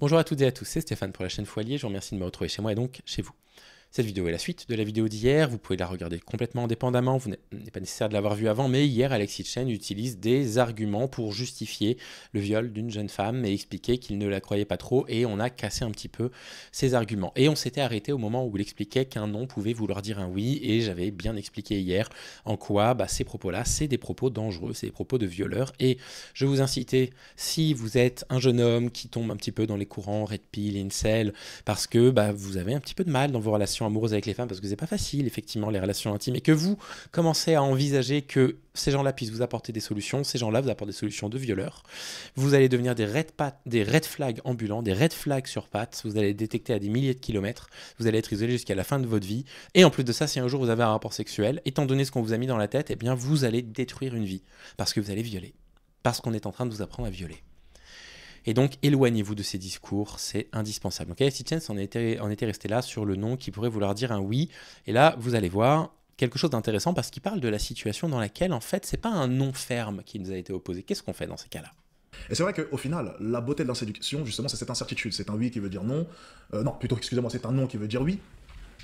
Bonjour à toutes et à tous, c'est Stéphane pour la chaîne Foilier, je vous remercie de me retrouver chez moi et donc chez vous. Cette vidéo est la suite de la vidéo d'hier, vous pouvez la regarder complètement indépendamment, vous n'est pas nécessaire de l'avoir vue avant, mais hier Alexis Chen utilise des arguments pour justifier le viol d'une jeune femme et expliquer qu'il ne la croyait pas trop, et on a cassé un petit peu ses arguments. Et on s'était arrêté au moment où il expliquait qu'un non pouvait vouloir dire un oui, et j'avais bien expliqué hier en quoi ces propos-là, c'est des propos dangereux, c'est des propos de violeurs, et je vous incitais, si vous êtes un jeune homme qui tombe un petit peu dans les courants Red Pill, Incel, parce que vous avez un petit peu de mal dans vos relations amoureuses avec les femmes, parce que c'est pas facile, effectivement, les relations intimes, et que vous commencez à envisager que ces gens-là puissent vous apporter des solutions, ces gens-là vous apportent des solutions de violeurs, vous allez devenir des red flags ambulants, des red flags sur pattes, vous allez les détecter à des milliers de kilomètres, vous allez être isolé jusqu'à la fin de votre vie, et en plus de ça, si un jour vous avez un rapport sexuel, étant donné ce qu'on vous a mis dans la tête, eh bien vous allez détruire une vie, parce que vous allez violer, parce qu'on est en train de vous apprendre à violer. Et donc, éloignez-vous de ces discours, c'est indispensable. Donc, Alexis Chen en était resté là sur le non qui pourrait vouloir dire un oui. Et là, vous allez voir quelque chose d'intéressant parce qu'il parle de la situation dans laquelle, en fait, c'est pas un non ferme qui nous a été opposé. Qu'est-ce qu'on fait dans ces cas-là ? Et c'est vrai qu'au final, la beauté de la séduction, justement, c'est cette incertitude. C'est un oui qui veut dire non. Non, plutôt, excusez-moi, c'est un non qui veut dire oui.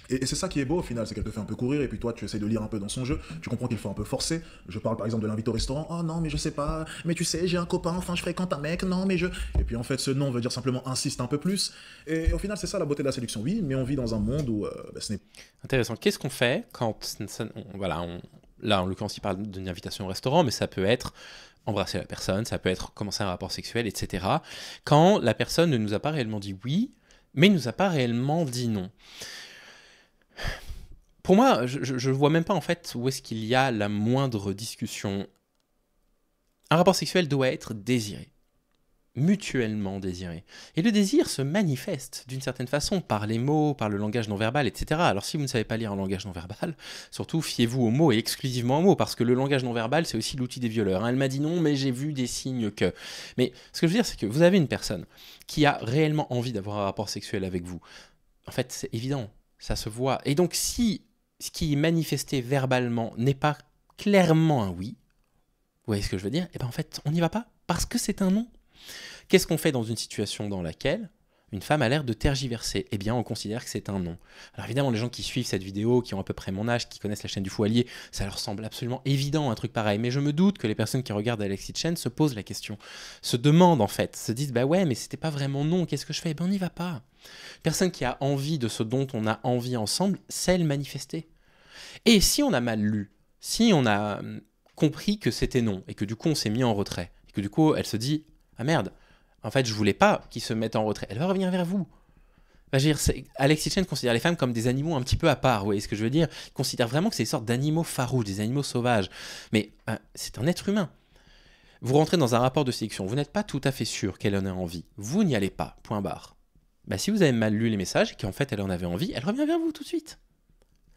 Et c'est ça qui est beau au final, c'est qu'elle te fait un peu courir, et puis toi tu essaies de lire un peu dans son jeu, tu comprends qu'il faut un peu forcer. Je parle par exemple de l'invite au restaurant, oh non mais je sais pas, mais tu sais j'ai un copain, enfin je fréquente un mec, non mais je... Et puis en fait ce non veut dire simplement insiste un peu plus, et au final c'est ça la beauté de la séduction, oui, mais on vit dans un monde où ce n'est... Intéressant. Qu'est-ce qu'on fait quand, là en l'occurrence il parle d'une invitation au restaurant, mais ça peut être embrasser la personne, ça peut être commencer un rapport sexuel, etc. Quand la personne ne nous a pas réellement dit oui, mais ne nous a pas réellement dit non. Pour moi, je ne vois même pas en fait où est-ce qu'il y a la moindre discussion. Un rapport sexuel doit être désiré, mutuellement désiré. Et le désir se manifeste d'une certaine façon par les mots, par le langage non verbal, etc. Alors si vous ne savez pas lire un langage non verbal, surtout fiez-vous aux mots et exclusivement aux mots, parce que le langage non verbal c'est aussi l'outil des violeurs. Elle m'a dit non, mais j'ai vu des signes que... Mais ce que je veux dire, c'est que vous avez une personne qui a réellement envie d'avoir un rapport sexuel avec vous. En fait, c'est évident, ça se voit. Et donc si ce qui est manifesté verbalement n'est pas clairement un oui, vous voyez ce que je veux dire ? Et bien en fait, on n'y va pas, parce que c'est un non. Qu'est-ce qu'on fait dans une situation dans laquelle une femme a l'air de tergiverser ? Eh bien, on considère que c'est un non. Alors évidemment, les gens qui suivent cette vidéo, qui ont à peu près mon âge, qui connaissent la chaîne du Foilier, ça leur semble absolument évident un truc pareil. Mais je me doute que les personnes qui regardent Alexis Chen se posent la question, se demandent en fait, se disent « Bah ouais, mais c'était pas vraiment non, qu'est-ce que je fais ?» Eh bien, on n'y va pas. Personne qui a envie de ce dont on a envie ensemble sait le manifester. Et si on a mal lu, si on a compris que c'était non, et que du coup on s'est mis en retrait, et que du coup elle se dit « Ah merde, en fait je voulais pas qu'ils se mettent en retrait », elle va revenir vers vous. Je veux dire, Alexis Chen considère les femmes comme des animaux un petit peu à part, vous voyez ce que je veux dire ? Il considère vraiment que c'est des sortes d'animaux farouches, des animaux sauvages. Mais c'est un être humain. Vous rentrez dans un rapport de séduction, vous n'êtes pas tout à fait sûr qu'elle en ait envie. Vous n'y allez pas, point barre. Si vous avez mal lu les messages, et qu'en fait elle en avait envie, elle revient vers vous tout de suite.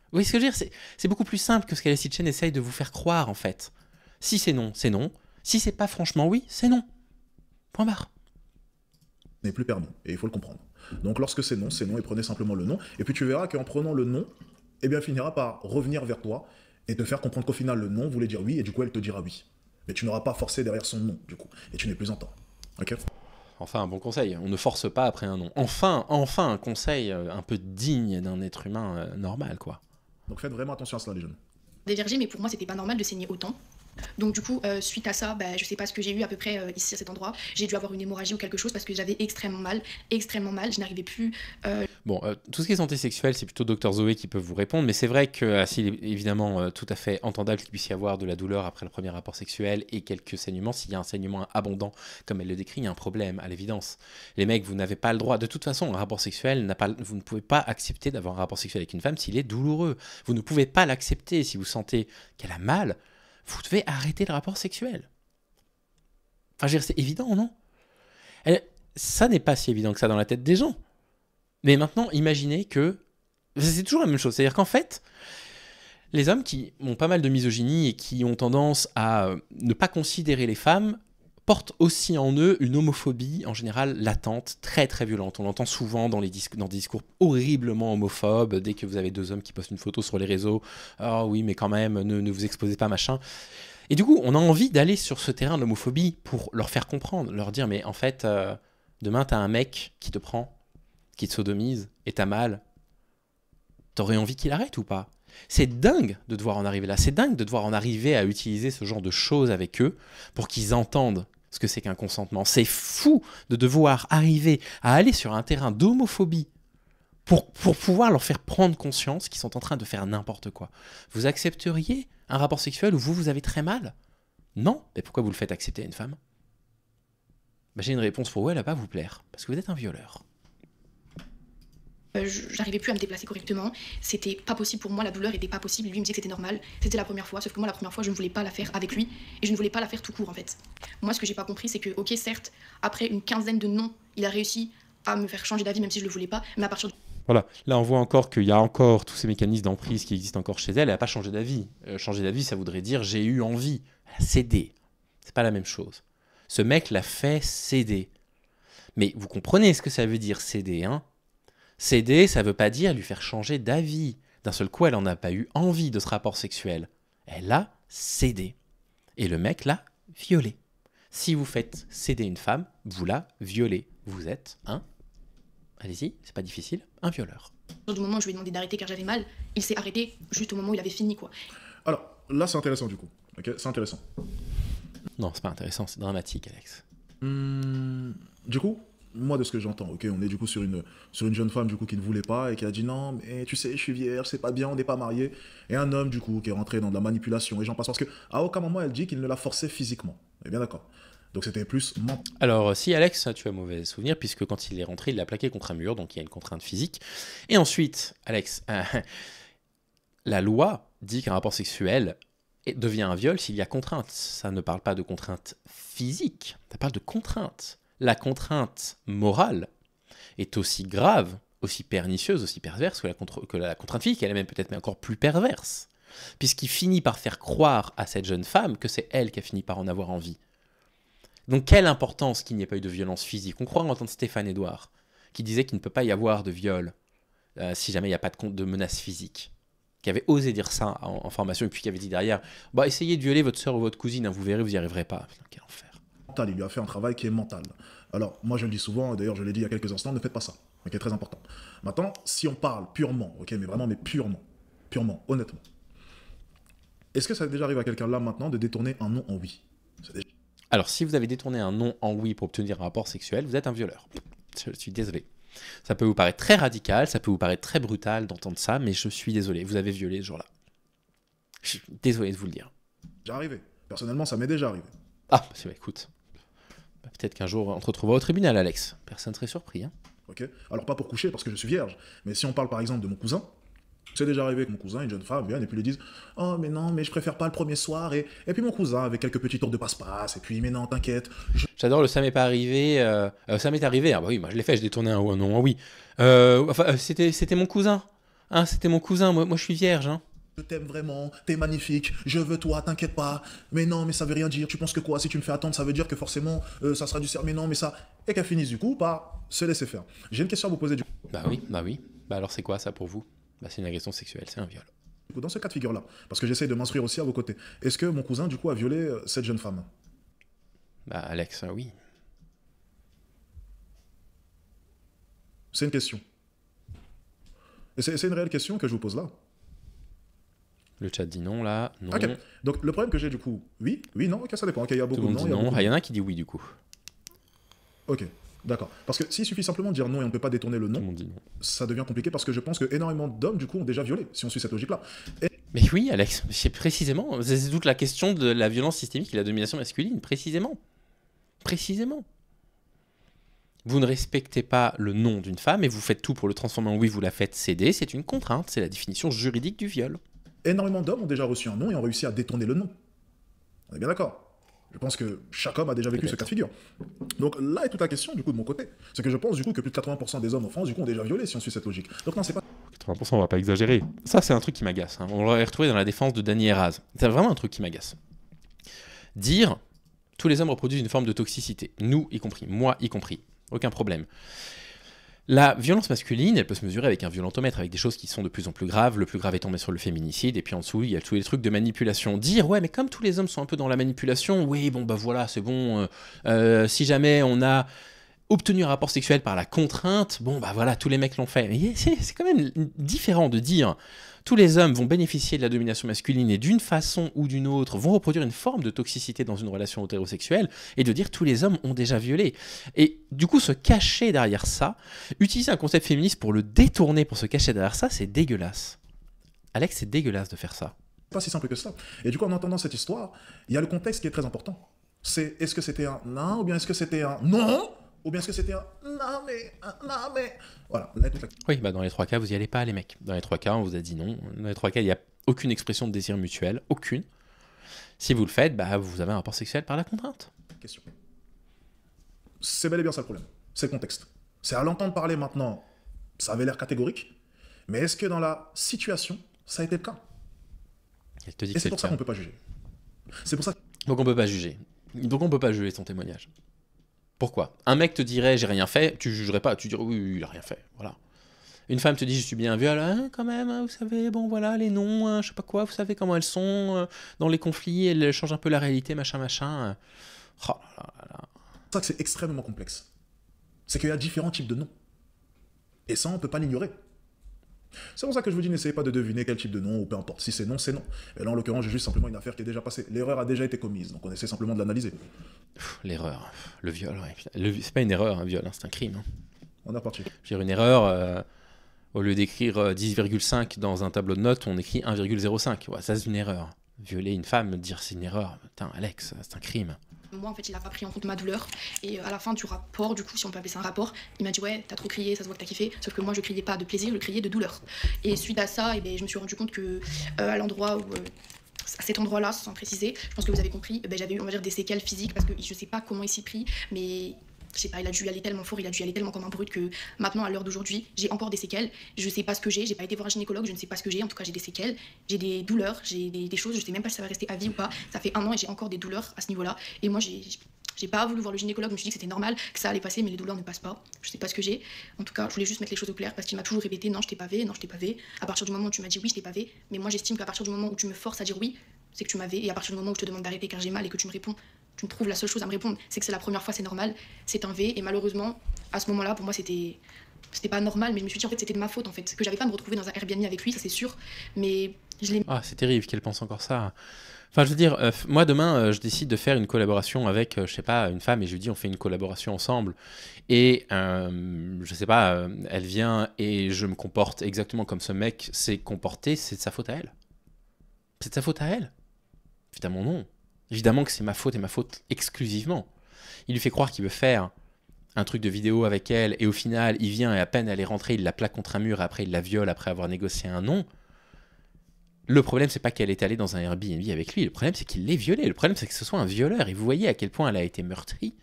Vous voyez ce que je veux dire ? C'est beaucoup plus simple que ce qu'Alexis Chen essaye de vous faire croire, en fait. Si c'est non, c'est non. Si c'est pas franchement oui, c'est non. Point barre. n'est plus permis, et il faut le comprendre. Donc lorsque c'est non, et prenez simplement le non, et puis tu verras qu'en prenant le non, eh bien, elle finira par revenir vers toi, et te faire comprendre qu'au final le non voulait dire oui, et du coup elle te dira oui. Mais tu n'auras pas forcé derrière son non, du coup, et tu n'es plus en temps. Ok ? Enfin, un bon conseil. On ne force pas après un non. Enfin un conseil un peu digne d'un être humain normal, quoi. Donc faites vraiment attention à cela, les jeunes. Dévergé, mais pour moi c'était pas normal de saigner autant. Donc du coup, suite à ça, je sais pas ce que j'ai eu à peu près ici à cet endroit. J'ai dû avoir une hémorragie ou quelque chose parce que j'avais extrêmement mal. Je n'arrivais plus. Bon, tout ce qui est santé sexuelle, c'est plutôt Dr Zoé qui peut vous répondre, mais c'est vrai que s'il est évidemment tout à fait entendable qu'il puisse y avoir de la douleur après le premier rapport sexuel et quelques saignements, s'il y a un saignement abondant, comme elle le décrit, il y a un problème, à l'évidence. Les mecs, vous n'avez pas le droit, de toute façon, un rapport sexuel, vous ne pouvez pas accepter d'avoir un rapport sexuel avec une femme s'il est douloureux. Vous ne pouvez pas l'accepter si vous sentez qu'elle a mal. Vous devez arrêter le rapport sexuel. Enfin, je veux dire, c'est évident, non ? Ça n'est pas si évident que ça dans la tête des gens. Mais maintenant, imaginez que... C'est toujours la même chose. C'est-à-dire qu'en fait, les hommes qui ont pas mal de misogynie et qui ont tendance à ne pas considérer les femmes portent aussi en eux une homophobie, en général latente, très très violente. On l'entend souvent dans des discours horriblement homophobes, dès que vous avez deux hommes qui postent une photo sur les réseaux. « Oh oui, mais quand même, ne vous exposez pas, machin. » Et du coup, on a envie d'aller sur ce terrain de l'homophobie pour leur faire comprendre, leur dire « Mais en fait, Demain, t'as un mec qui te prend, qui te sodomise, et t'as mal. T'aurais envie qu'il arrête ou pas? C'est dingue de devoir en arriver là. C'est dingue de devoir en arriver à utiliser ce genre de choses avec eux pour qu'ils entendent ce que c'est qu'un consentement. C'est fou de devoir arriver à aller sur un terrain d'homophobie pour pouvoir leur faire prendre conscience qu'ils sont en train de faire n'importe quoi. Vous accepteriez un rapport sexuel où vous avez très mal? Non. Mais pourquoi vous le faites accepter à une femme? J'ai une réponse pour vous, elle va pas vous plaire. Parce que vous êtes un violeur. J'arrivais plus à me déplacer correctement, c'était pas possible pour moi, la douleur était pas possible, lui me disait que c'était normal, c'était la première fois, sauf que moi la première fois je ne voulais pas la faire avec lui, et je ne voulais pas la faire tout court en fait. Moi ce que j'ai pas compris c'est que, ok certes, après une quinzaine de non, il a réussi à me faire changer d'avis même si je le voulais pas, mais à partir de... Voilà, là on voit encore qu'il y a encore tous ces mécanismes d'emprise qui existent encore chez elle, elle n'a pas changé d'avis. Changer d'avis ça voudrait dire j'ai eu envie, elle a cédé, c'est pas la même chose. Ce mec l'a fait céder. Mais vous comprenez ce que ça veut dire céder, hein? Céder, ça veut pas dire lui faire changer d'avis. D'un seul coup, elle en a pas eu envie de ce rapport sexuel. Elle a cédé. Et le mec l'a violée. Si vous faites céder une femme, vous la violez. Vous êtes un, allez-y, c'est pas difficile, un violeur. Du moment où je lui ai demandé d'arrêter car j'avais mal, il s'est arrêté juste au moment où il avait fini quoi. Alors, là, c'est intéressant du coup. Ok, c'est intéressant. Non, c'est pas intéressant, c'est dramatique, Alex. Du coup, moi de ce que j'entends, ok, on est du coup sur une jeune femme du coup qui ne voulait pas et qui a dit non, mais tu sais, je suis vierge, c'est pas bien, on n'est pas mariés. Et un homme du coup qui est rentré dans de la manipulation et j'en passe parce que à aucun moment elle dit qu'il ne la forçait physiquement. On est bien d'accord. Donc c'était plus mental. Alors, si Alex, tu as mauvais souvenir, puisque quand il est rentré, il l'a plaqué contre un mur, donc il y a une contrainte physique. Et ensuite, Alex, la loi dit qu'un rapport sexuel devient un viol s'il y a contrainte. Ça ne parle pas de contrainte physique, ça parle de contrainte. La contrainte morale est aussi grave, aussi pernicieuse, aussi perverse que la contrainte physique. Elle est même peut-être encore plus perverse, puisqu'il finit par faire croire à cette jeune femme que c'est elle qui a fini par en avoir envie. Donc quelle importance qu'il n'y ait pas eu de violence physique. On croit entendre Stéphane Edouard, qui disait qu'il ne peut pas y avoir de viol si jamais il n'y a pas de menace physique, qui avait osé dire ça en formation, et puis qui avait dit derrière, essayez de violer votre soeur ou votre cousine, hein, vous verrez, vous n'y arriverez pas. Putain, quel enfer. Il lui a fait un travail qui est mental. Alors, moi je le dis souvent, d'ailleurs je l'ai dit il y a quelques instants, ne faites pas ça. Ok, très important. Maintenant, si on parle purement, ok, mais vraiment, mais purement, honnêtement, est-ce que ça déjà arrive à quelqu'un là maintenant de détourner un non en oui? Alors, si vous avez détourné un non en oui pour obtenir un rapport sexuel, vous êtes un violeur. Je suis désolé. Ça peut vous paraître très radical, ça peut vous paraître très brutal d'entendre ça, mais je suis désolé, vous avez violé ce jour-là. Je suis désolé de vous le dire. Déjà arrivé. Personnellement, ça m'est déjà arrivé. Ah, écoute. Peut-être qu'un jour, on te retrouvera au tribunal, Alex. Personne ne serait surpris. Hein. Ok. Alors, pas pour coucher, parce que je suis vierge. Mais si on parle par exemple de mon cousin, c'est déjà arrivé que mon cousin, une jeune femme, vienne et puis lui dise oh, mais non, mais je préfère pas le premier soir. Et puis mon cousin, avec quelques petits tours de passe-passe, et puis, mais non, t'inquiète. J'adore le ça m'est pas arrivé. Ça m'est arrivé. Ah, bah oui, moi je l'ai fait, je détournais un non en oui. C'était mon cousin. Hein, c'était mon cousin. Moi, je suis vierge. Hein. Je t'aime vraiment, t'es magnifique, je veux toi, t'inquiète pas. Mais non, mais ça veut rien dire. Tu penses que quoi? Si tu me fais attendre, ça veut dire que forcément, ça sera du cerf. Mais non, mais ça. Et qu'elle finisse du coup par se laisser faire. J'ai une question à vous poser du coup. Bah oui. Bah alors c'est quoi ça pour vous? C'est une agression sexuelle, c'est un viol. Dans ce cas de figure-là, parce que j'essaye de m'instruire aussi à vos côtés, est-ce que mon cousin du coup a violé cette jeune femme? Bah Alex, oui. C'est une question. Et c'est une réelle question que je vous pose là. Le chat dit non, là, non. Ok, donc le problème que j'ai du coup, oui, non, ok, ça dépend, ok, il y a beaucoup de non. Tout le monde dit non, il y en a qui dit oui du coup. Ok, d'accord. Parce que s'il suffit simplement de dire non et on ne peut pas détourner le Tout le non, monde dit non. ça devient compliqué parce que je pense que énormément d'hommes du coup ont déjà violé, si on suit cette logique-là. Mais oui, Alex, c'est précisément, c'est toute la question de la violence systémique et la domination masculine, précisément. Vous ne respectez pas le non d'une femme et vous faites tout pour le transformer en oui, vous la faites céder, c'est une contrainte, c'est la définition juridique du viol. Énormément d'hommes ont déjà reçu un non et ont réussi à détourner le non. On est bien d'accord. Je pense que chaque homme a déjà vécu ce cas de figure. Donc là est toute la question du coup de mon côté. C'est que je pense du coup que plus de 80% des hommes en France du coup ont déjà violé si on suit cette logique. Donc non, c'est pas... 80%, on va pas exagérer. Ça, c'est un truc qui m'agace. Hein. On l'aurait retrouvé dans la défense de Dany Eraz. C'est vraiment un truc qui m'agace. Dire tous les hommes reproduisent une forme de toxicité. Nous y compris, moi y compris. Aucun problème. La violence masculine, elle peut se mesurer avec un violentomètre, avec des choses qui sont de plus en plus graves. Le plus grave est tombé sur le féminicide, et puis en dessous, il y a tous les trucs de manipulation. Dire, ouais, mais comme tous les hommes sont un peu dans la manipulation, oui, bon, bah voilà, c'est bon. Si jamais on a... obtenu un rapport sexuel par la contrainte, bon bah voilà, tous les mecs l'ont fait. Mais c'est quand même différent de dire tous les hommes vont bénéficier de la domination masculine et d'une façon ou d'une autre vont reproduire une forme de toxicité dans une relation hétérosexuelle, et de dire tous les hommes ont déjà violé. Et du coup, se cacher derrière ça, utiliser un concept féministe pour le détourner, pour se cacher derrière ça, c'est dégueulasse. Alex, c'est dégueulasse de faire ça. Pas si simple que ça. Et du coup, en entendant cette histoire, il y a le contexte qui est très important. C'est est-ce que c'était un non, ou bien est-ce que c'était un non, ou bien est-ce que c'était un non mais. Voilà. Là, toute la... Oui, bah dans les 3 cas, vous y allez pas, les mecs. Dans les 3 cas, on vous a dit non. Dans les 3 cas, il n'y a aucune expression de désir mutuel, aucune. Si vous le faites, bah vous avez un rapport sexuel par la contrainte. question. C'est bel et bien ça le problème. C'est le contexte. C'est à l'entendre parler maintenant, ça avait l'air catégorique, mais est-ce que dans la situation, ça a été le cas? Elle te dit Et que c'est pour le ça cas. qu'on peut pas juger. C'est pour ça. Donc on peut pas juger. Donc on peut pas juger son témoignage. Pourquoi? Un mec te dirait j'ai rien fait, tu jugerais pas, tu dirais oui, il a rien fait, voilà. Une femme te dit je suis bien viol, hein, quand même, hein, vous savez, bon voilà, les noms, hein, je sais pas quoi, vous savez comment elles sont, dans les conflits, elles changent un peu la réalité, machin. Oh là là là. C'est pour ça que c'est extrêmement complexe. C'est qu'il y a différents types de noms. Et ça, on peut pas l'ignorer. C'est pour ça que je vous dis, n'essayez pas de deviner quel type de nom, ou peu importe. Si c'est non, c'est non. Et là, en l'occurrence, j'ai juste simplement une affaire qui est déjà passée. L'erreur a déjà été commise, donc on essaie simplement de l'analyser. L'erreur, le viol, ouais. C'est pas une erreur, un viol, hein, c'est un crime. Hein. On est reparti. Je veux dire, une erreur, au lieu d'écrire 10,5 dans un tableau de notes, on écrit 1,05. Ouais, ça, c'est une erreur. Violer une femme, dire c'est une erreur, putain, Alex, c'est un crime. Moi, en fait, il a pas pris en compte ma douleur. Et à la fin du rapport, du coup, si on peut appeler ça un rapport, il m'a dit ouais, t'as trop crié, ça se voit que t'as kiffé. Sauf que moi, je criais pas de plaisir, je criais de douleur. Et suite à ça, et ben, je me suis rendu compte que à l'endroit où à cet endroit-là, sans préciser, je pense que vous avez compris, ben, j'avais eu, on va dire, des séquelles physiques parce que je sais pas comment il s'y prit, mais je sais pas, il a dû y aller tellement fort, il a dû y aller tellement comme un brut que maintenant, à l'heure d'aujourd'hui, j'ai encore des séquelles. Je sais pas ce que j'ai pas été voir un gynécologue, je ne sais pas ce que j'ai. En tout cas, j'ai des séquelles, j'ai des douleurs, j'ai des choses, je sais même pas si ça va rester à vie ou pas. Ça fait 1 an et j'ai encore des douleurs à ce niveau-là. Et moi, j'ai pas voulu voir le gynécologue, je me suis dit que c'était normal, que ça allait passer, mais les douleurs ne passent pas. Je sais pas ce que j'ai. En tout cas, je voulais juste mettre les choses au clair parce qu'il m'a toujours répété non, je t'ai pavé, non, je t'ai pavé. À partir du moment où tu m'as dit oui, je t'ai pavé, mais moi j'estime qu'à partir du moment où tu me forces à dire oui, c'est que tu m'avais. Et à partir du moment où je te demande d'arrêter car j'ai mal et que tu me réponds, tu me trouves la seule chose à me répondre, c'est que c'est la première fois, c'est normal, c'est un V. Et malheureusement, à ce moment-là, pour moi, c'était pas normal, mais je me suis dit en fait c'était de ma faute en fait, que j'avais pas à me retrouver dans un Airbnb avec lui, ça c'est sûr, mais je l'ai. Ah, c'est terrible qu'elle pense encore ça. Enfin, je veux dire, moi demain, je décide de faire une collaboration avec, je sais pas, une femme, et je lui dis on fait une collaboration ensemble. Et je sais pas, elle vient et je me comporte exactement comme ce mec s'est comporté, c'est de sa faute à elle. C'est de sa faute à elle. Évidemment non. Évidemment que c'est ma faute et ma faute exclusivement. Il lui fait croire qu'il veut faire un truc de vidéo avec elle, et au final, il vient et à peine elle est rentrée, il la plaque contre un mur, et après il la viole après avoir négocié un non. Le problème, c'est pas qu'elle est allée dans un Airbnb avec lui. Le problème, c'est qu'il l'ait violée. Le problème, c'est que ce soit un violeur. Et vous voyez à quel point elle a été meurtrie.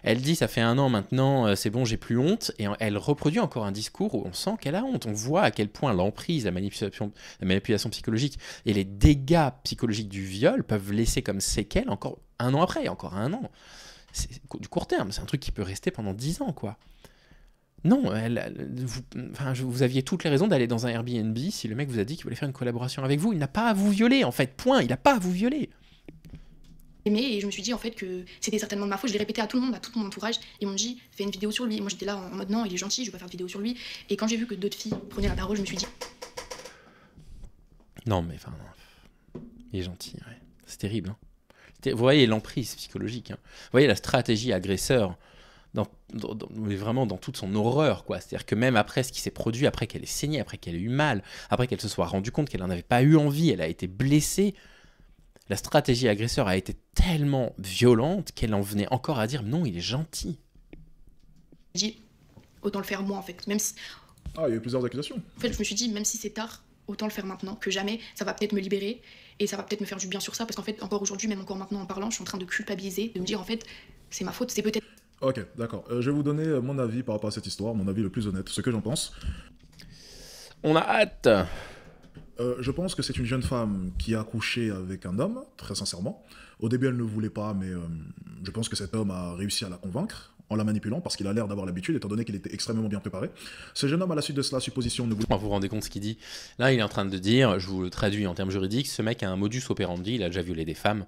Elle dit, ça fait 1 an maintenant, c'est bon, j'ai plus honte. Et elle reproduit encore un discours où on sent qu'elle a honte. On voit à quel point l'emprise, la manipulation psychologique et les dégâts psychologiques du viol peuvent laisser comme séquelles encore 1 an après, encore 1 an. C'est du court terme. C'est un truc qui peut rester pendant 10 ans, quoi. Non, vous aviez toutes les raisons d'aller dans un Airbnb si le mec vous a dit qu'il voulait faire une collaboration avec vous. Il n'a pas à vous violer, en fait, point. Il n'a pas à vous violer. Et je me suis dit en fait que c'était certainement de ma faute. Je l'ai répété à tout le monde, à tout mon entourage. Ils m'ont dit fais une vidéo sur lui. Et moi j'étais là en mode non, il est gentil, je vais pas faire de vidéo sur lui. Et quand j'ai vu que d'autres filles prenaient la parole, je me suis dit non, mais enfin, il est gentil, ouais. C'est terrible. Hein. Vous voyez l'emprise psychologique. Hein. Vous voyez la stratégie agresseur. Mais vraiment dans toute son horreur, quoi. C'est-à-dire que même après ce qui s'est produit, après qu'elle ait saigné, après qu'elle ait eu mal, après qu'elle se soit rendue compte qu'elle n'en avait pas eu envie, elle a été blessée, la stratégie agresseur a été tellement violente qu'elle en venait encore à dire non, il est gentil. Autant le faire moi en fait, même si... Ah, il y a eu plusieurs accusations. En fait, je me suis dit, même si c'est tard, autant le faire maintenant que jamais. Ça va peut-être me libérer et ça va peut-être me faire du bien sur ça, parce qu'en fait, encore aujourd'hui, même encore maintenant en parlant, je suis en train de culpabiliser, de me dire en fait, c'est ma faute, c'est peut-être... Ok, d'accord. Je vais vous donner mon avis par rapport à cette histoire, mon avis le plus honnête, ce que j'en pense. On a hâte. Je pense que c'est une jeune femme qui a couché avec un homme, très sincèrement. Au début, elle ne voulait pas, mais je pense que cet homme a réussi à la convaincre en la manipulant, parce qu'il a l'air d'avoir l'habitude, étant donné qu'il était extrêmement bien préparé. Ce jeune homme, à la suite de cela, supposition, ne voulait... Vous vous rendez compte ce qu'il dit? Là, il est en train de dire, je vous le traduis en termes juridiques, ce mec a un modus operandi, il a déjà violé des femmes.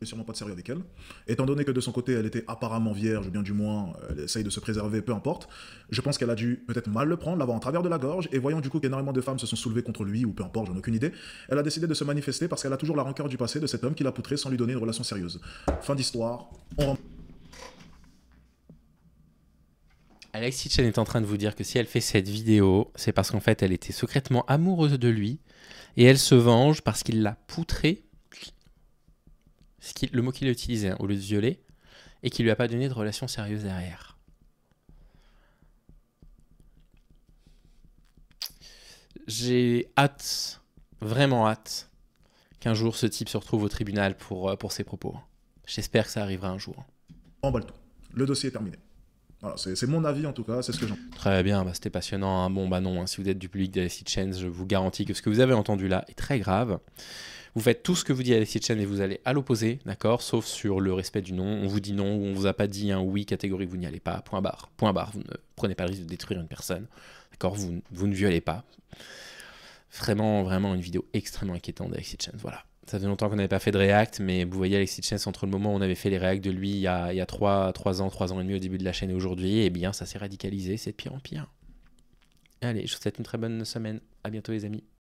sûrement pas de sérieux avec elle. Étant donné que de son côté, elle était apparemment vierge, ou bien du moins, elle essaye de se préserver, peu importe, je pense qu'elle a dû peut-être mal le prendre, l'avoir en travers de la gorge, et voyant du coup qu'énormément de femmes se sont soulevées contre lui, ou peu importe, j'en ai aucune idée, elle a décidé de se manifester parce qu'elle a toujours la rancœur du passé de cet homme qui l'a poutré sans lui donner une relation sérieuse. Fin d'histoire, on Alexis Chen est en train de vous dire que si elle fait cette vidéo, c'est parce qu'en fait, elle était secrètement amoureuse de lui, et elle se venge parce qu'il l'a poutré, le mot qu'il a utilisé, hein, au lieu de violer, et qu'il lui a pas donné de relation sérieuse derrière. J'ai hâte, vraiment hâte, qu'un jour ce type se retrouve au tribunal pour ses propos. J'espère que ça arrivera un jour. emballe tout. Le dossier est terminé. Voilà, c'est mon avis en tout cas, c'est ce que j'en... Très bien, bah, c'était passionnant. Hein. Bon, bah non, hein, si vous êtes du public d'Alexis Chen, je vous garantis que ce que vous avez entendu là est très grave. Vous faites tout ce que vous dit Alexis Chen et vous allez à l'opposé, d'accord? Sauf sur le respect du non. On vous dit non ou on vous a pas dit un oui catégorique, vous n'y allez pas. Point barre. Point barre. Vous ne prenez pas le risque de détruire une personne. D'accord? Vous ne violez pas. Vraiment, vraiment une vidéo extrêmement inquiétante d'Alexis Chen. Voilà. Ça fait longtemps qu'on n'avait pas fait de React, mais vous voyez Alexis Chen, entre le moment où on avait fait les React de lui il y a 3 ans et demi au début de la chaîne et aujourd'hui, eh bien ça s'est radicalisé, c'est de pire en pire. Allez, je vous souhaite une très bonne semaine. À bientôt les amis.